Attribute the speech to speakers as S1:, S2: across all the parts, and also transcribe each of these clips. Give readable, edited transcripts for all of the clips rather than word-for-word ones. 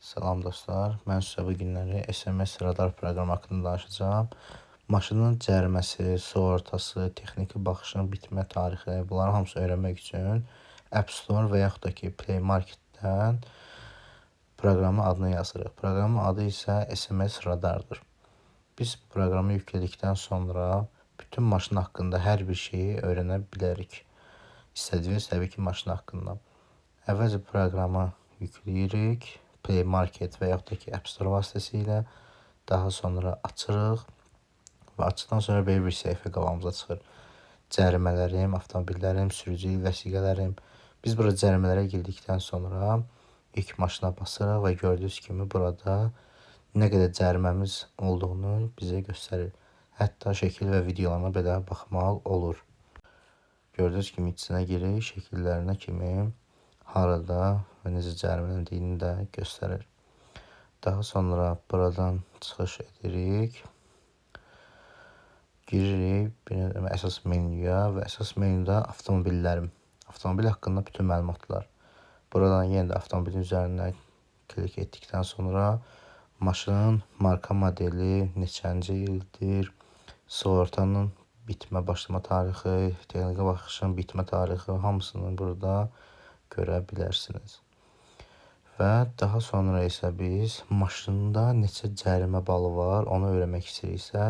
S1: Salam dostlar, mən sizə bu günləri SMS radar proqramı haqqında danışacağam. Maşının cərməsi, sığortası, texniki baxışının bitmə tarixi, bunların hamısını öyrənmək üçün App Store və yaxud da ki Play Marketdən proqramın adını yazırıq. Proqramın adı isə SMS radardır. Biz proqramı yüklədikdən sonra bütün maşın haqqında hər bir şeyi öyrənə bilərik. İstədiyiniz təbii ki maşın haqqında. Əvvəlcə proqramı yükləyirik. Play Market və yaxud da ki App Store vasitəsilə, daha sonra açırıq və açdıqdan sonra belə bir səhifə qabağımıza çıxır. Cərimələrim, avtomobillərim, sürücü vəsiqələrim. Biz burada cərimələrə girdikdən sonra ilk maşına basırıq və gördüyünüz kimi burada nə qədər cəriməmiz olduğunu bizə göstərir. Hətta şəkil və videolarına belə baxmaq olur. Gördüyünüz kimi içinə giririk, şəkillərinə kimi harada və necə cərimələndiyini də göstərir. Daha sonra buradan çıxış edirik. Giririk əsas menyuya və əsas menyuda avtomobillərim. Avtomobil haqqında bütün məlumatlar. Buradan yenə də avtomobilin üzərinə klik etdikdən sonra maşının marka modeli, neçənci ildir, sığortanın bitmə başlama tarixi, texniki baxışın bitmə tarixi hamısını burada görə bilərsiniz. Və daha sonra isə biz maşında neçə cərimə balı var, onu öyrənmək istəyiriksə,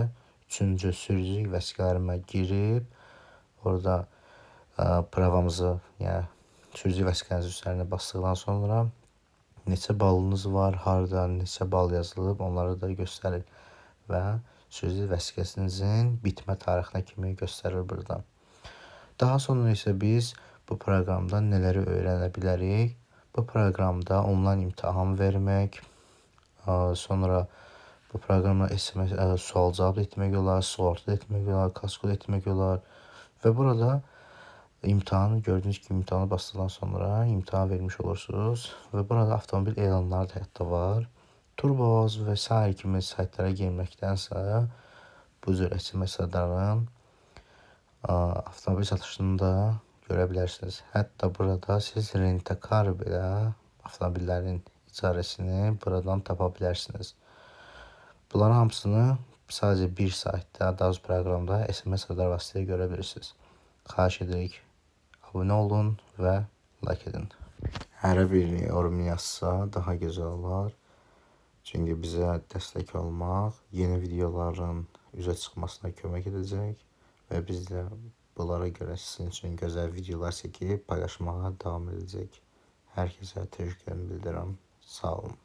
S1: 3-cü sürücülük vəsiqələrimə girib, orada pravamızı, yəni sürücülük vəsiqələriniz üzərinə basdıqdan sonra neçə balınız var, harada, neçə bal yazılıb, onları da göstərir və sürücülük vəsiqəsinizin bitmə tarixinə kimi göstərir burada. Daha sonra isə biz bu proqramda nələri öyrənə bilərik? Bu proqramda onlayn imtahan vermək, sonra bu proqramla SMS sual-cavab etmək olar, sığorta etmək olar, kasko etmək olar və burada imtahanı gördüyünüz kimi imtahanı basdıqdan sonra imtahan vermiş olursunuz və burada avtomobil elanları da hətta var. Turboz və sair kimi saytlara girməkdənsə bu cür SMS radarın avtomobil satışını da görə bilərsiniz. Hətta burada siz rentakar belə avtomobillərin icarəsini buradan tapa bilərsiniz. Bunların hamısını sadəcə bir saytda, daha doğrusu proqramda SMS radar vasitəsilə görə bilirsiniz. Xahiş edirik, abunə olun və like edin. Hər bir yorum yazsa daha gözəl olar. Çünki bizə dəstək olmaq yeni videoların üzə çıxmasına kömək edəcək və biz də bunlara görə sizin üçün gözəl videolar çəkib paylaşmağa davam edəcək. Hər kəsə təşəkkür bildirirəm. Sağ olun.